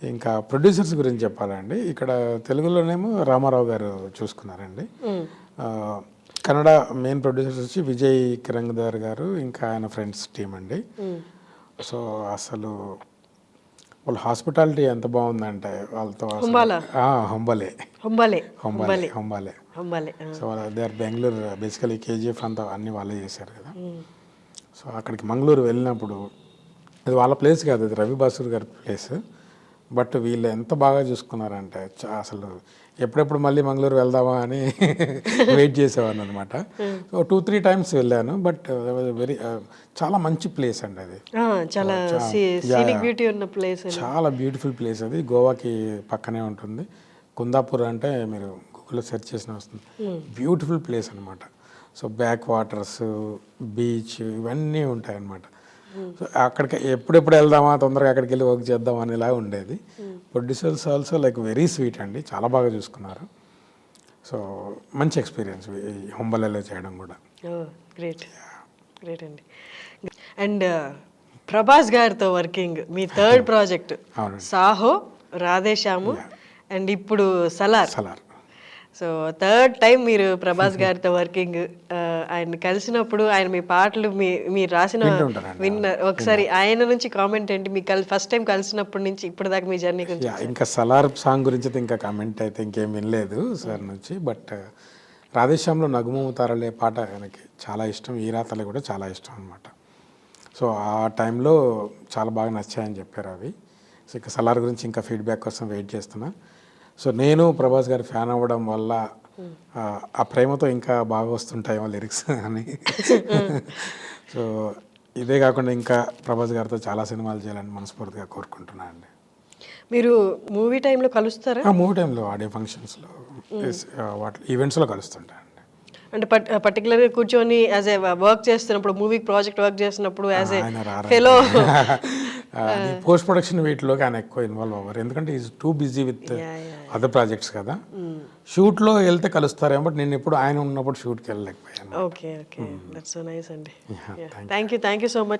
ఇంకా ప్రొడ్యూసర్స్ గురించి చెప్పాలండి. ఇక్కడ తెలుగులోనేమో రామారావు గారు చూసుకున్నారండి. ఆ, కన్నడ మెయిన్ ప్రొడ్యూసర్స్ వచ్చి విజయ్ కిరంగదార్ గారు, ఇంకా ఆయన ఫ్రెండ్స్ టీం అండి. సో అసలు వాళ్ళ హాస్పిటాలిటీ ఎంత బాగుందంటే వాళ్ళతో Hombale Hombale Hombale Hombale Hombale. So they are Bengaluru, basically KGF అంతా అన్నీ వాళ్ళే చేశారు కదా. సో అక్కడికి మంగళూరు వెళ్ళినప్పుడు అది వాళ్ళ ప్లేస్ కాదు, అది రవి బాసూర్ గారి ప్లేస్. బట్ వీళ్ళు ఎంత బాగా చూసుకున్నారంటే అసలు ఎప్పుడెప్పుడు మళ్ళీ మంగళూరు వెళ్దామా అని వెయిట్ చేసేవాడిని అనమాట. సో 2-3 times వెళ్ళాను. బట్ వెరీ చాలా మంచి ప్లేస్ అండి అది. చాలా సీనిక్ బ్యూటీ ఉన్న ప్లేస్, చాలా బ్యూటిఫుల్ ప్లేస్ అది. గోవాకి పక్కనే ఉంటుంది. కుందాపూర్ అంటే మీరు గూగుల్లో సెర్చ్ చేసిన వస్తుంది. బ్యూటిఫుల్ ప్లేస్ అనమాట. సో బ్యాక్ వాటర్స్, బీచ్ ఇవన్నీ ఉంటాయి అన్నమాట. సో అక్కడికి ఎప్పుడెప్పుడు వెళ్దామా, తొందరగా అక్కడికి వెళ్ళి వర్క్ చేద్దాం అనేలా ఉండేది. Producers also like very sweet అండి, చాలా బాగా చూసుకున్నారు. సో మంచి ఎక్స్పీరియన్స్ ఈ హంబలలో చేయడం కూడా. గ్రేట్ గ్రేట్ అండి. అండ్ ప్రభాస్ గారితో working me third project Saaho, Radheshyam and ఇప్పుడు సలార్. సో థర్డ్ టైం మీరు ప్రభాస్ గారితో వర్కింగ్. ఆయన కలిసినప్పుడు ఆయన మీ పాటలు మీరు రాసిన ఒకసారి ఆయన నుంచి కామెంట్ ఏంటి? మీ ఫస్ట్ టైం కలిసినప్పటి నుంచి ఇప్పుడు దాకా మీ జర్నీ గురించి. ఇంకా సలార్ సాంగ్ గురించి అయితే ఇంకా కామెంట్ అయితే ఇంకేం వినలేదు సార్ నుంచి. బట్ రాధేశ్యామ్లో నగుమోము తారలే పాట ఆయనకి చాలా ఇష్టం, ఈ రాతలే కూడా చాలా ఇష్టం అనమాట. సో ఆ టైంలో చాలా బాగా నచ్చాయని చెప్పారు అవి. సో ఇంకా సలార్ గురించి ఇంకా ఫీడ్బ్యాక్ కోసం వెయిట్ చేస్తున్నా. సో నేను ప్రభాస్ గారి ఫ్యాన్ అవ్వడం వల్ల ఆ ప్రేమతో ఇంకా బాగా వస్తుంటాయేమో లిరిక్స్ అని. సో ఇదే కాకుండా ఇంకా ప్రభాస్ గారితో చాలా సినిమాలు చేయాలని మనస్ఫూర్తిగా కోరుకుంటున్నాను అండి. మీరు మూవీ టైంలో కలుస్తారా? మూవీ టైంలో, ఆడియో ఫంక్షన్స్లో, వాటి ఈవెంట్స్లో కలుస్తుంటాను. అంటే పర్టికులర్గా కూర్చొని యాజ్ ఏ వర్క్ చేస్తున్నప్పుడు, మూవీ ప్రాజెక్ట్ వర్క్ చేస్తున్నప్పుడు as a fellow post production వీటిలోకి ఆయన ఎక్కువ ఇన్వాల్వ్ అవ్వరు, ఎందుకంటే is too busy with other projects కదా. షూట్లో వెళ్తే కలుస్తారేమో, బట్ నేను ఎప్పుడు ఆయన ఉన్నప్పుడు షూట్కి వెళ్ళలేకపోయాను. Okay okay, that's so nice అండి. Thank you so much.